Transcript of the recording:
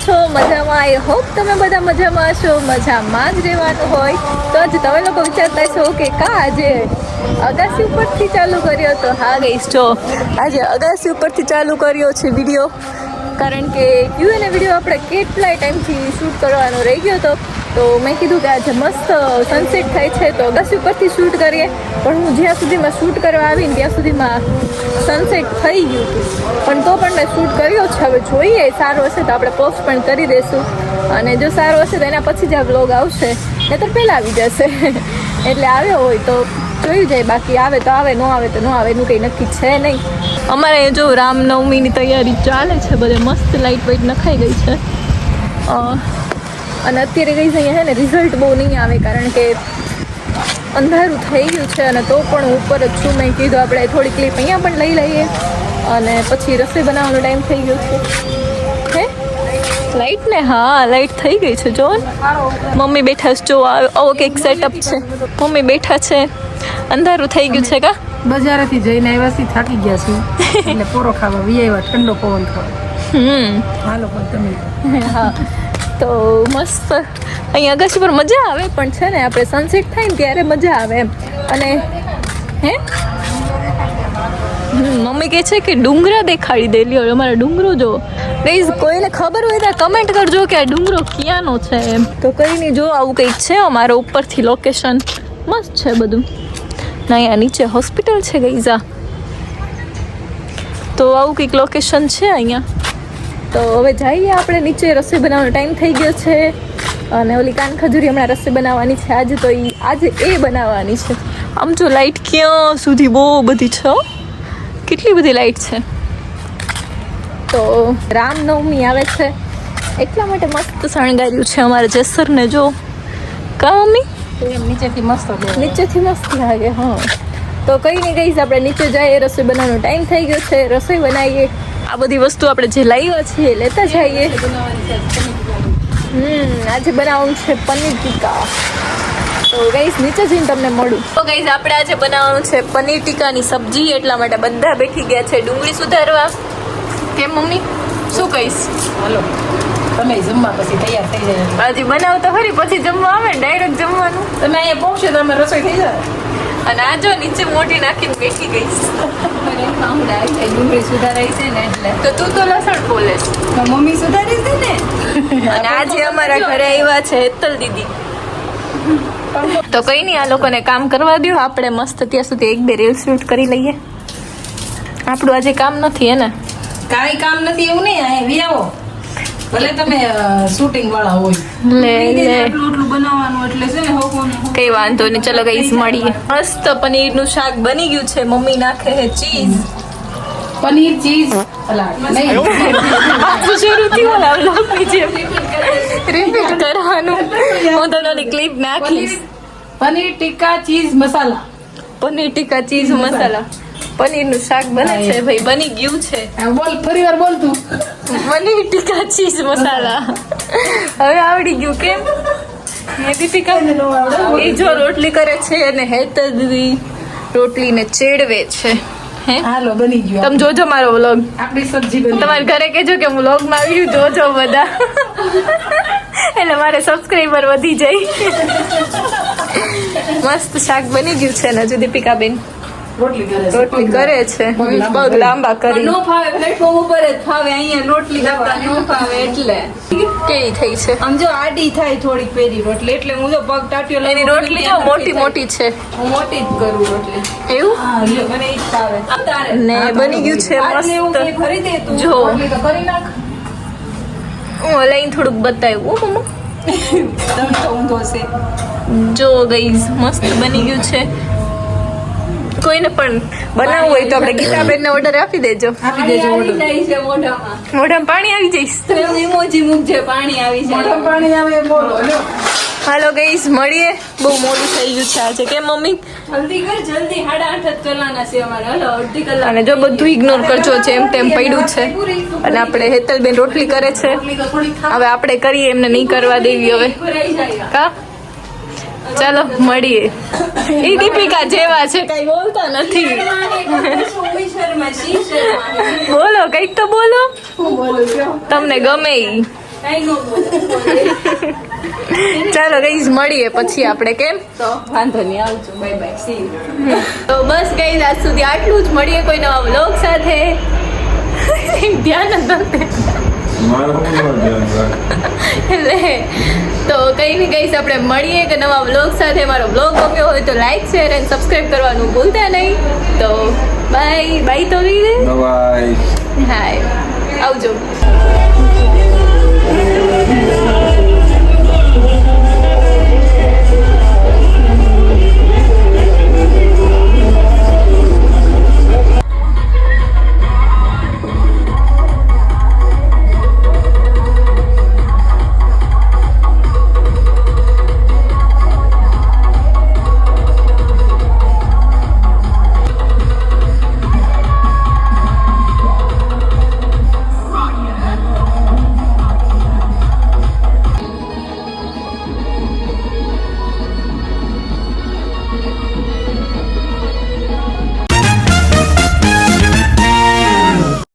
છો? મજામાં? I hope તમે બધા મજામાં હશો. મજામાં જ રહેવાનું હોય તો જ તમે લોકો વિચારતા છો કે આજે અગાસી ઉપરથી ચાલુ કર્યો. તો હા ગઈશ, જો આજે અગાસી ઉપરથી ચાલુ કર્યો છે વિડીયો, કારણ કે યુએને વિડીયો આપણે કેટલાય ટાઈમથી શૂટ કરવાનો રહી ગયો હતો. તો મેં કીધું કે આજે મસ્ત સનસેટ થાય છે તો અગાસી ઉપરથી શૂટ કરીએ. પણ હું જ્યાં સુધીમાં શૂટ કરવા આવીને ત્યાં સુધીમાં સનસેટ થઈ ગયું હતું, પણ તો પણ મેં શૂટ કર્યો છે. હવે જોઈએ, સારું હશે તો આપણે પોસ્ટ પણ કરી દઈશું, અને જો સારું હશે તો એના પછી જ આ વ્લોગ આવશે, નહીં તો પહેલાં આવી જશે. એટલે આવ્યો હોય તો જોયું જાય, બાકી આવે તો આવે, ન આવે તો ન આવે, એનું કંઈ નક્કી છે નહીં. અમારે જો રામનવમીની તૈયારી ચાલે છે, બધે મસ્ત લાઇટ વાઇટ નખાઈ ગઈ છે. અને અત્યારે ગઈ છે અહીંયા છે ને રિઝલ્ટ બહુ નહીં આવે, કારણ કે અંધારું થઈ ગયું છે. અને તો પણ ઉપર જ છું. મેં કીધું આપણે થોડી ક્લિપ અહીંયા પણ લઈ લઈએ, અને પછી રસોઈ બનાવવાનો ટાઈમ થઈ ગયો છે. હે લાઇટ ને? હા, લાઇટ થઈ ગઈ છે. જો મમ્મી બેઠા છે, જો આવો કંઈક સેટઅપ છે. મમ્મી બેઠા છે, અંધારું થઈ ગયું છે. કા બજારેથી જઈને આવ્યા, થાકી ગયા છીએ એટલે પોરો ખાવા વી આવ્યા, ઠંડો પવન ખાવા. હાલો પણ તમે. હા, તો મસ્ત અહીંયા અગાસી પર મજા આવે, પણ છે ને આપણે સનસેટ થાય ને ત્યારે મજા આવે એમ. અને હે મમ્મી કહે છે કે ડુંગરા દેખાડી દે. લ્યો અમારા ડુંગરો જો પ્લીઝ, કોઈને ખબર હોય તો કમેન્ટ કરજો કે આ ડુંગરો ક્યાંનો છે એમ. તો કંઈ નહીં, જો આવું કંઈક છે અમારા ઉપરથી લોકેશન મસ્ત છે બધું. ના અહીંયા નીચે હોસ્પિટલ છે ગઈઝા, તો આવું કંઈક લોકેશન છે અહીંયા. તો હવે જઈએ આપણે નીચે. રસોઈ બનાવવાનો ટાઈમ થઈ ગયો છે, અને ઓલી કાન ખજૂરી હમણાં રસોઈ બનાવવાની છે આજે. તો આજે એ બનાવવાની છે. આમ જો લાઇટ ક્યાં સુધી બહુ બધી છે, કેટલી બધી લાઇટ છે. તો રામનવમી આવે છે એટલા માટે મસ્ત શણગાર્યું છે અમારે જેસરને. જો કા મમ્મી નીચેથી મસ્ત નીચેથી મસ્ત લાગે. હા, તો કંઈ નહીં ગઈશ, આપણે નીચે જઈએ. રસોઈ બનાવવાનો ટાઈમ થઈ ગયો છે, રસોઈ બનાવીએ. આ બધી વસ્તુ આપણે જે લાવ્યા છીએ લેતા જઈએ. આજે બનાવવાનું છે પનીર ટીકા. તો ગઈશ નીચે જઈને તમને મળું. તો ગઈશ આપણે આજે બનાવવાનું છે પનીર ટીકાની સબ્જી, એટલા માટે બધા બેઠી ગયા છે ડુંગળી સુધારવા. કેમ મમ્મી, શું કહીશ? હાલો તમે જમવા પછી તૈયાર થઈ જાય. હજી બનાવતો ખરી, પછી જમવા આવે, ડાયરેક્ટ જમવાનું. તમે અહીંયા પહોંચશો તો અમે રસોઈ થઈ જાય. અને આ જો નીચે મોટી નાખીને બેઠી ગઈશ. ડુંગળી સુધારાઈ છે ને એટલે. તો તું તો લસણ બોલે છે, મમ્મી સુધારી છે ને. અને આજે અમારા ઘરે આવ્યા છે હેતલ દીદી. તો કઈ નહીં, આ લોકોને કામ કરવા દો, આપણે મસ્ત ત્યાં સુધી એક બે રીલ શૂટ કરી લઈએ. આપણું આજે કામ નથી હે ને? કાંઈ કામ નથી એવું નહીં, અહીંયા વી આવો. ભલે તમે શૂટિંગ વાળા હોય, લે એટલું બનાવવાનું એટલે છે ને. કઈ વાંધો નહીં, ચલો ગઈશ મળીએ. મસ્ત પનીરનું શાક બની ગયું છે. મમ્મી નાખે છે ચીઝ, પનીર ચીઝ રિપીટ કરવાનું. હું તમને ઓલી ક્લિપ નાખીશ. પનીર ટીકા ચીઝ મસાલા. પનીર ટીકા ચીઝ મસાલા, પનીરનું શાક બને છે ભાઈ, બની ગયું છે. બોલ ફરી વાર બોલ તું. પનીર ટીકા ચીઝ મસાલા હવે આવડી ગયું. કેમ હે દીપિકા? એ જો રોટલી કરે છે અને હેતલ દીદી રોટલીને ચેડવે છે. હે હાલો બની ગયું. તમે જોજો મારો વ્લોગ. આપણી સબ્જી બની. તમારે ઘરે કહેજો કે વ્લોગ માં આવ્યું, જોજો બધા. એટલે મારે સબસ્ક્રાઈબર વધી જાય. મસ્ત શાક બની ગયું છે ને. હજુ દીપિકા બેન રોટલી કરે છે, પગ લાંબા કરી. નો ફાવે પ્લેટફોર્મ ઉપર જ ફાવે, અહીંયા રોટલી કરતા નો ફાવે. એટલે કેવી થઈ છે? આમ જો આડી થાય થોડીક પેરી રોટલી, એટલે હું જો પગ ટાટ્યો લઈને એની રોટલી જો મોટી મોટી છે. હું મોટી જ કરું રોટલી. એવું હા લ્યો, મને ઈ જ ફાવે. ને બની ગયું છે મસ્ત. ફરી દે તું. જો રોટલી તો કરી નાખ. હું લઈને થોડુંક બતાવ્યું. તમે તો ઊંધો છે. જો ગઈઝ મસ્ત બની ગયું છે. કોઈને પણ બનાવવું હોય તો આપણે ગીતાબેન ને ઓર્ડર આપી દેજો. આપી દેજો order. મોઢામાં પાણી આવી જઈશ. ઇમોજી મૂકજે, પાણી આવી જાય. મોઢામાં પાણી આવે બોલો. લ્યો. હાલો ગઈઝ મળીએ. બહુ મોડું થઈ ગયું છે આજે. કેમ મમ્મી? જલ્દી કર, જલ્દી 8:30 જ કરવાના છે અમારે. હાલો અડધી કલાક. અને જો બધું ઇગ્નોર કરજો, જેમ તેમ પડ્યું છે. અને આપણે હેતલબેન રોટલી કરે છે, હવે આપણે કરીએ, એમને નહીં કરવા દેવી હવે. કા ચાલો મળીએ. એ દીપિકા જેવા છે, કઈ બોલતા નથી. બોલો, કઈક તો બોલો. તમને ગમે ઈ. ચાલો ગઈઝ મળીએ પછી આપણે કેમ તો વાંધો નહીં, આવજો, બાય બાય, સી યુ. તો બસ ગઈઝ આજ સુધી આટલું જ. મળીએ કોઈ નવા વ્લોગ સાથે. ધ્યાન જ નથી. એટલે તો કઈ નહીં ગઈશ, આપણે મળીએ કે નવા વ્લોગ સાથે. મારો વ્લોગ ગમ્યો હોય તો લાઈક શેર અને સબસ્ક્રાઈબ કરવાનું ભૂલતા નહીં. તો બાય બાય. તો બાય. હાય આવજો.